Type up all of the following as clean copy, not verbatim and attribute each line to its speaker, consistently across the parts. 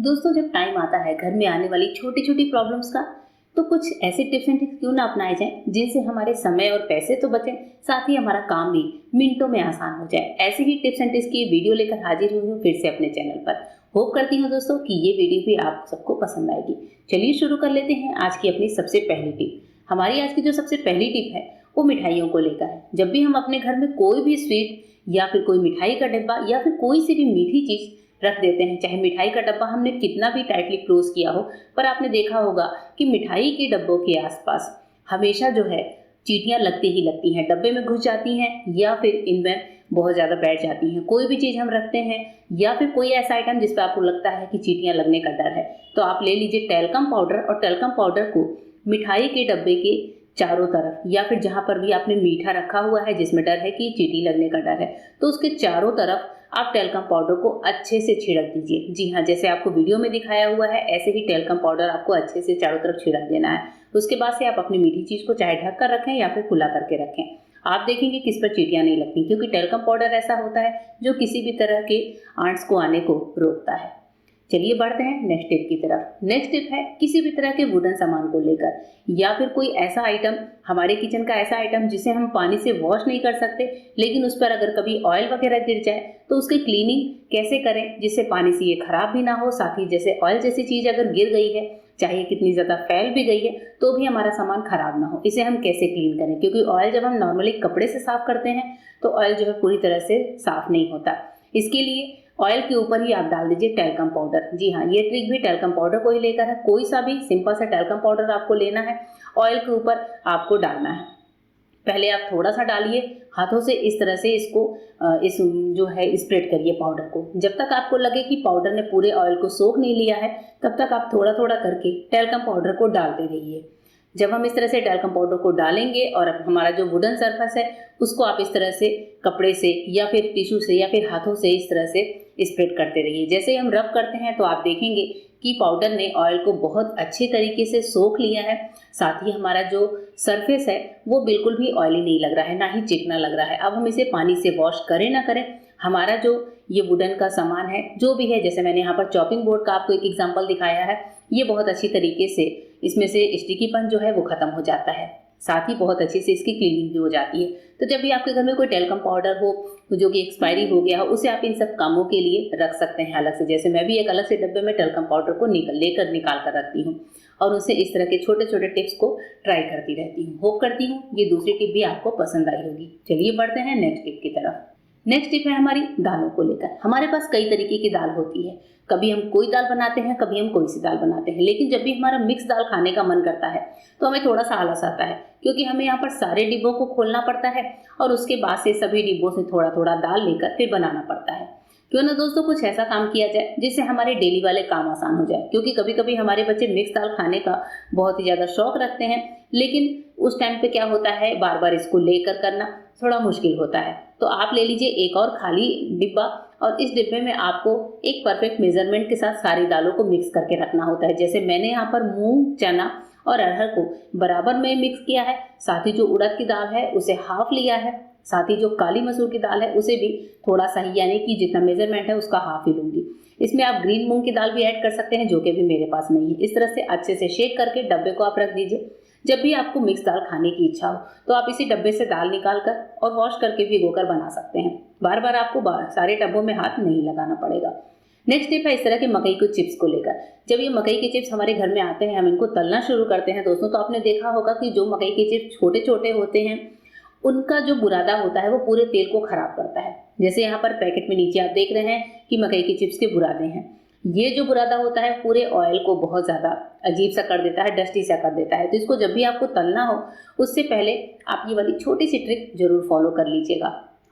Speaker 1: दोस्तों, जब टाइम आता है घर में आने वाली छोटी छोटी प्रॉब्लम्स का, तो कुछ ऐसे टिप्स एंड ट्रिक्स क्यों ना अपनाए जाएं जिनसे हमारे समय और पैसे तो बचें, साथ ही हमारा काम भी मिनटों में आसान हो जाए। ऐसे ही टिप्स एंड ट्रिक्स की वीडियो लेकर हाजिर हुई हूँ फिर से अपने चैनल पर। होप करती हूँ दोस्तों कि ये वीडियो भी आप सबको पसंद आएगी। चलिए शुरू कर लेते हैं आज की अपनी सबसे पहली टिप। हमारी आज की जो सबसे पहली टिप है वो मिठाइयों को लेकर है। जब भी हम अपने घर में कोई भी स्वीट या फिर कोई मिठाई का डिब्बा या फिर कोई सी भी मीठी चीज रख देते हैं, चाहे मिठाई का डब्बा हमने कितना भी टाइटली क्लोज किया हो, पर आपने देखा होगा कि मिठाई के डब्बों के आसपास हमेशा जो है चींटियां लगती ही लगती हैं, डब्बे में घुस जाती हैं या फिर इनमें बहुत ज़्यादा बैठ जाती हैं। कोई भी चीज़ हम रखते हैं या फिर कोई ऐसा आइटम जिस पर आपको लगता है कि चींटियां लगने का डर है, तो आप ले लीजिए टैल्कम पाउडर और टैल्कम पाउडर को मिठाई के डब्बे के चारों तरफ या फिर जहां पर भी आपने मीठा रखा हुआ है जिसमें डर है कि चींटी लगने का डर है, तो उसके चारों तरफ आप टैल्कम पाउडर को अच्छे से छिड़क दीजिए। जी हाँ, जैसे आपको वीडियो में दिखाया हुआ है ऐसे ही टैल्कम पाउडर आपको अच्छे से चारों तरफ छिड़क देना है। उसके बाद से आप अपनी मीठी चीज़ को चाहे ढक कर रखें या फिर खुला करके रखें। आप देखेंगे किस पर चींटियां नहीं लगती, क्योंकि टैल्कम पाउडर ऐसा होता है जो किसी भी तरह के आंट्स को आने को रोकता है। चलिए बढ़ते हैं नेक्स्ट टिप की तरफ। नेक्स्ट टिप है किसी भी तरह के वुडन सामान को लेकर या फिर कोई ऐसा आइटम, हमारे किचन का ऐसा आइटम जिसे हम पानी से वॉश नहीं कर सकते, लेकिन उस पर अगर कभी ऑयल वगैरह गिर जाए तो उसकी क्लीनिंग कैसे करें जिससे पानी से ये खराब भी ना हो। साथ ही जैसे ऑयल जैसी चीज अगर गिर गई है, चाहे कितनी ज्यादा फैल भी गई है, तो भी हमारा सामान खराब ना हो, इसे हम कैसे क्लीन करें। क्योंकि ऑयल जब हम नॉर्मली कपड़े से साफ करते हैं तो ऑयल जो है पूरी तरह से साफ नहीं होता। इसके लिए ऑयल के ऊपर ही आप डाल दीजिए टैल्कम पाउडर। जी हाँ, ये ट्रिक भी टैल्कम पाउडर को ही लेकर है। कोई सा भी सिंपल सा टैल्कम पाउडर आपको लेना है, ऑयल के ऊपर आपको डालना है। पहले आप थोड़ा सा डालिए, हाथों से इस तरह से इसको इस जो है स्प्रेड करिए पाउडर को। जब तक आपको लगे कि पाउडर ने पूरे ऑयल को सोख नहीं लिया है, तब तक आप थोड़ा थोड़ा करके टैल्कम पाउडर को डालते रहिए। जब हम इस तरह से टैल्कम पाउडर को डालेंगे और अब हमारा जो वुडन सरफेस है उसको आप इस तरह से कपड़े से या फिर टिश्यू से या फिर हाथों से इस तरह से स्प्रेड करते रहिए। जैसे ही हम रब करते हैं तो आप देखेंगे कि पाउडर ने ऑयल को बहुत अच्छे तरीके से सोख लिया है। साथ ही हमारा जो सरफेस है वो बिल्कुल भी ऑयली नहीं लग रहा है, ना ही चिकना लग रहा है। अब हम इसे पानी से वॉश करें ना करें, हमारा जो ये वुडन का सामान है जो भी है, जैसे मैंने यहाँ पर चॉपिंग बोर्ड का आपको एक एग्जांपल दिखाया है, ये बहुत अच्छी तरीके से इसमें से स्टिकीपन जो है वो खत्म हो जाता है। साथ ही बहुत अच्छे से इसकी क्लीनिंग भी हो जाती है। तो जब भी आपके घर में कोई टैल्कम पाउडर हो जो कि एक्सपायरी हो गया हो, उसे आप इन सब कामों के लिए रख सकते हैं अलग से। जैसे मैं भी एक अलग से डब्बे में टैल्कम पाउडर को निकाल कर रखती हूँ और उनसे इस तरह के छोटे छोटे टिप्स को ट्राई करती रहती हूँ। होप करती हूँ ये दूसरी टिप भी आपको पसंद आई होगी। चलिए बढ़ते हैं नेक्स्ट टिप की तरफ। नेक्स्ट टिप है हमारी दालों को लेकर। हमारे पास कई तरीके की दाल होती है, कभी हम कोई दाल बनाते हैं, कभी हम कोई सी दाल बनाते हैं, लेकिन जब भी हमारा मिक्स दाल खाने का मन करता है तो हमें थोड़ा सा आलस आता है, क्योंकि हमें यहाँ पर सारे डिब्बों को खोलना पड़ता है और उसके बाद से सभी डिब्बों से थोड़ा थोड़ा दाल लेकर फिर बनाना पड़ता है। क्यों ना दोस्तों कुछ ऐसा काम किया जाए जिससे हमारे डेली वाले काम आसान हो जाए। क्योंकि कभी कभी हमारे बच्चे मिक्स दाल खाने का बहुत ही ज़्यादा शौक रखते हैं, लेकिन उस टाइम पे क्या होता है, बार बार इसको लेकर करना थोड़ा मुश्किल होता है। तो आप ले लीजिए एक और खाली डिब्बा और इस डिब्बे में आपको एक परफेक्ट मेजरमेंट के साथ सारी दालों को मिक्स करके रखना होता है। जैसे मैंने यहाँ पर मूंग, चना और अरहर को बराबर में मिक्स किया है। साथ ही जो उड़द की दाल है उसे हाफ लिया है। साथ ही जो काली मसूर की दाल है उसे भी थोड़ा सा ही, यानी कि जितना मेजरमेंट है उसका हाफ ही लूंगी। इसमें आप ग्रीन मूंग की दाल भी ऐड कर सकते हैं, जो कि भी मेरे पास नहीं है। इस तरह से अच्छे से शेक करके डब्बे को आप रख दीजिए। जब भी आपको मिक्स दाल खाने की इच्छा हो तो आप इसी डब्बे से दाल निकाल कर और वॉश करके भिगोकर बना सकते हैं। बार बार आपको सारे डब्बों में हाथ नहीं लगाना पड़ेगा। नेक्स्ट टिप है इस तरह के मकई के चिप्स को लेकर। जब ये मकई के चिप्स हमारे घर में आते हैं, हम इनको तलना शुरू करते हैं दोस्तों, तो आपने देखा होगा कि जो मकई के चिप्स छोटे छोटे होते हैं उनका जो बुरादा होता है वो पूरे तेल को खराब करता है। जैसे यहाँ पर पैकेट में नीचे आप देख रहे हैं कि मकई के चिप्स के बुरादे हैं। ये जो बुरादा होता है पूरे ऑयल को बहुत ज़्यादा अजीब सा कर देता है, डस्टी सा कर देता है। तो इसको जब भी आपको तलना हो उससे पहले आप ये वाली छोटी सी ट्रिक जरूर फॉलो कर लीजिएगा।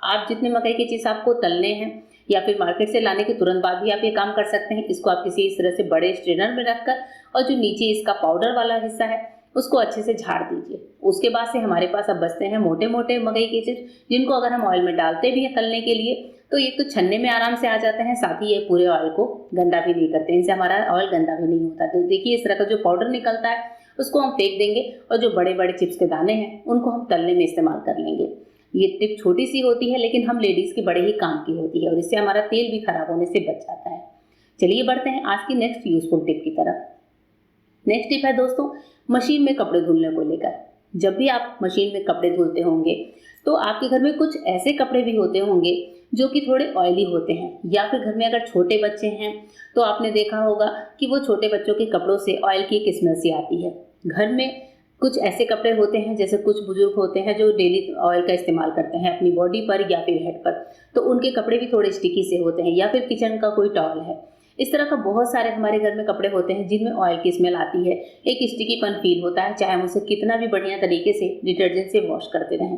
Speaker 1: आप जितने मकई के चिप्स आपको तलने हैं या फिर मार्केट से लाने के तुरंत बाद भी आप ये काम कर सकते हैं। इसको आप किसी इस तरह से बड़े स्ट्रेनर में रखकर और जो नीचे इसका पाउडर वाला हिस्सा है उसको अच्छे से झाड़ दीजिए। उसके बाद से हमारे पास अब बचते हैं मोटे मोटे मकई के चिप्स, जिनको अगर हम ऑयल में डालते भी हैं तलने के लिए तो ये तो छन्ने में आराम से आ जाते हैं। साथ ही ये पूरे ऑयल को गंदा भी नहीं करते, इनसे हमारा ऑयल गंदा भी नहीं होता। तो देखिए इस तरह का जो पाउडर निकलता है उसको हम फेंक देंगे और जो बड़े बड़े चिप्स के दाने हैं उनको हम तलने में इस्तेमाल कर लेंगे। ये टिप छोटी सी होती है लेकिन हम लेडीज के बड़े ही काम की होती है और इससे हमारा तेल भी खराब होने से बच जाता है। चलिए बढ़ते हैं आज की नेक्स्ट यूजफुल टिप की तरफ। नेक्स्ट टिप है दोस्तों मशीन में कपड़े धुलने को लेकर। जब भी आप मशीन में कपड़े धुलते होंगे तो आपके घर में कुछ ऐसे कपड़े भी होते होंगे जो कि थोड़े ऑयली होते हैं, या फिर घर में अगर छोटे बच्चे हैं तो आपने देखा होगा कि वो छोटे बच्चों के कपड़ों से ऑयल की एक स्मेल सी आती है। घर में कुछ ऐसे कपड़े होते हैं, जैसे कुछ बुजुर्ग होते हैं जो डेली ऑयल का इस्तेमाल करते हैं अपनी बॉडी पर या फिर हेड पर, तो उनके कपड़े भी थोड़े स्टिकी से होते हैं, या फिर किचन का कोई टॉवल है। इस तरह का बहुत सारे हमारे घर में कपड़े होते हैं जिनमें ऑयल की स्मेल आती है, एक स्टिकीपन फील होता है, चाहे हम उसे कितना भी बढ़िया तरीके से डिटर्जेंट से वॉश करते रहें।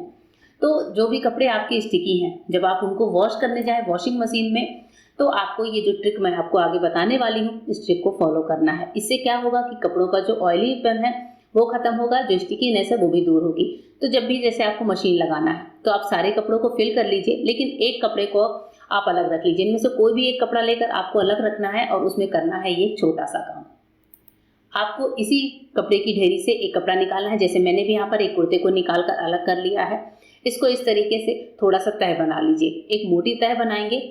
Speaker 1: तो जो भी कपड़े आपके स्टिकी हैं, जब आप उनको वॉश करने जाएं वॉशिंग मशीन में, तो आपको ये जो ट्रिक मैं आपको आगे बताने वाली हूँ, इस ट्रिक को फॉलो करना है। इससे क्या होगा कि कपड़ों का जो ऑयलीपन है वो खत्म होगा, जो स्टिकीनेस है वो भी दूर होगी। तो जब भी जैसे आपको मशीन लगाना है तो आप सारे कपड़ों को फिल कर लीजिए, लेकिन एक कपड़े को आप अलग रख लीजिए। इनमें से कोई भी एक कपड़ा लेकर आपको अलग रखना है और उसमें करना है ये छोटा सा काम। आपको इसी कपड़े की ढेरी से एक कपड़ा निकालना है। जैसे मैंने भी यहाँ पर एक कुर्ते को निकाल कर अलग कर लिया है। इसको इस तरीके से थोड़ा सा तह बना लीजिए, एक मोटी तह बनाएंगे।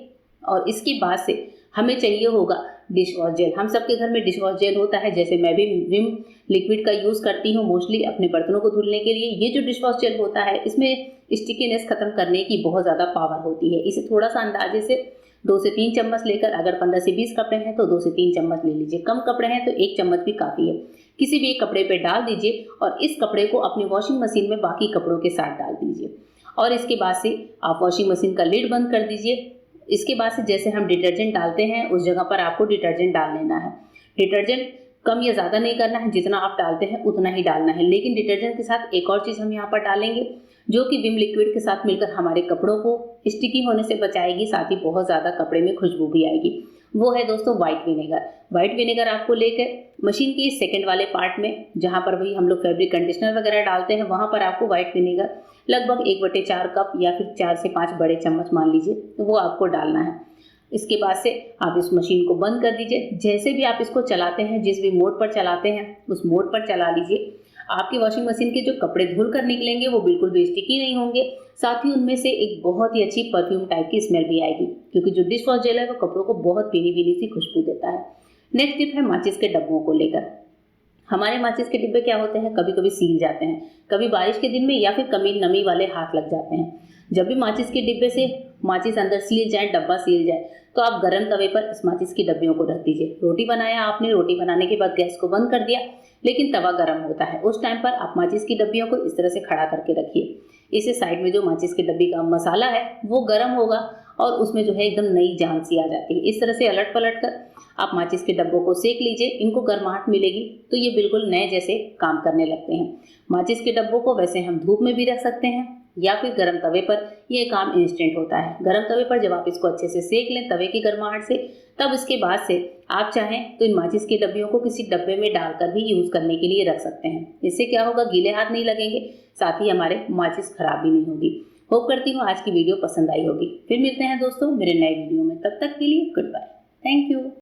Speaker 1: और इसके बाद से हमें चाहिए होगा डिश वॉश जेल। हम सबके घर में डिश वॉश जेल होता है, जैसे मैं भी विम लिक्विड का यूज़ करती हूँ मोस्टली अपने बर्तनों को धुलने के लिए। ये जो डिश वॉश जेल होता है इसमें स्टिकीनेस खत्म करने की बहुत ज़्यादा पावर होती है। इसे थोड़ा सा अंदाजे से 2 से 3 चम्मच लेकर, अगर 15 से 20 कपड़े हैं तो 2 से 3 चम्मच ले लीजिए, कम कपड़े हैं तो 1 चम्मच भी काफ़ी है। किसी भी एक कपड़े पे डाल दीजिए और इस कपड़े को अपनी वॉशिंग मशीन में बाकी कपड़ों के साथ डाल दीजिए। और इसके बाद से आप वॉशिंग मशीन का लिड बंद कर दीजिए। इसके बाद से जैसे हम डिटर्जेंट डालते हैं उस जगह पर आपको डिटर्जेंट डाल लेना है। डिटर्जेंट कम या ज़्यादा नहीं करना है, जितना आप डालते हैं उतना ही डालना है। लेकिन डिटर्जेंट के साथ एक और चीज़ हम यहाँ पर डालेंगे जो कि विम लिक्विड के साथ मिलकर हमारे कपड़ों को स्टिकी होने से बचाएगी, साथ ही बहुत ज़्यादा कपड़े में खुशबू भी आएगी। वो है दोस्तों वाइट विनेगर। वाइट विनेगर आपको लेकर मशीन के सेकंड वाले पार्ट में, जहाँ पर भी हम लोग फैब्रिक कंडीशनर वगैरह डालते हैं, वहाँ पर आपको वाइट विनेगर लगभग 1/4 कप या फिर 4 से 5 बड़े चम्मच मान लीजिए, तो वो आपको डालना है। इसके बाद से आप इस मशीन को बंद कर दीजिए। जैसे भी आप इसको चलाते हैं, जिस भी मोड पर चलाते हैं उस मोड पर चला लीजिए। आपकी वॉशिंग मशीन के जो कपड़े धुल कर निकलेंगे वो बिल्कुल भी स्टिकी नहीं होंगे, साथ ही उनमें से एक बहुत ही अच्छी परफ्यूम टाइप की स्मेल भी आएगी, क्योंकि जो डिश वॉश जेल है वो कपड़ों को बहुत पीली पीली सी खुशबू देता है। नेक्स्ट टिप है माचिस के डब्बों को लेकर। हमारे माचिस के डिब्बे क्या होते हैं, कभी कभी सील जाते हैं, कभी बारिश के दिन में या फिर कभी नमी वाले हाथ लग जाते हैं। जब भी माचिस के डिब्बे से माचिस अंदर सील जाए, डब्बा सील जाए, तो आप गर्म तवे पर इस माचिस की डब्बियों को रख दीजिए। रोटी बनाया आपने, रोटी बनाने के बाद गैस को बंद कर दिया, लेकिन तवा गर्म होता है, उस टाइम पर आप माचिस की डब्बियों को इस तरह से खड़ा करके रखिए। इससे साइड में जो माचिस की डब्बी का मसाला है वो गर्म होगा और उसमें जो है एकदम नई जान सी आ जाती है। इस तरह से अलट पलट कर आप माचिस के डब्बों को सेक लीजिए, इनको गर्माहट मिलेगी तो ये बिल्कुल नए जैसे काम करने लगते हैं। माचिस के डब्बों को वैसे हम धूप में भी रख सकते हैं या फिर गर्म तवे पर, ये काम इंस्टेंट होता है। गर्म तवे पर जब आप इसको अच्छे से सेक लें तवे की गर्माहट से, तब इसके बाद से आप चाहें तो इन माचिस की डब्बियों को किसी डब्बे में डालकर भी यूज़ करने के लिए रख सकते हैं। इससे क्या होगा, गीले हाथ नहीं लगेंगे, साथ ही हमारे माचिस खराब भी नहीं होगी। होप करती हूँ आज की वीडियो पसंद आई होगी। फिर मिलते हैं दोस्तों मेरे नए वीडियो में, तब तक के लिए गुड बाय, थैंक यू।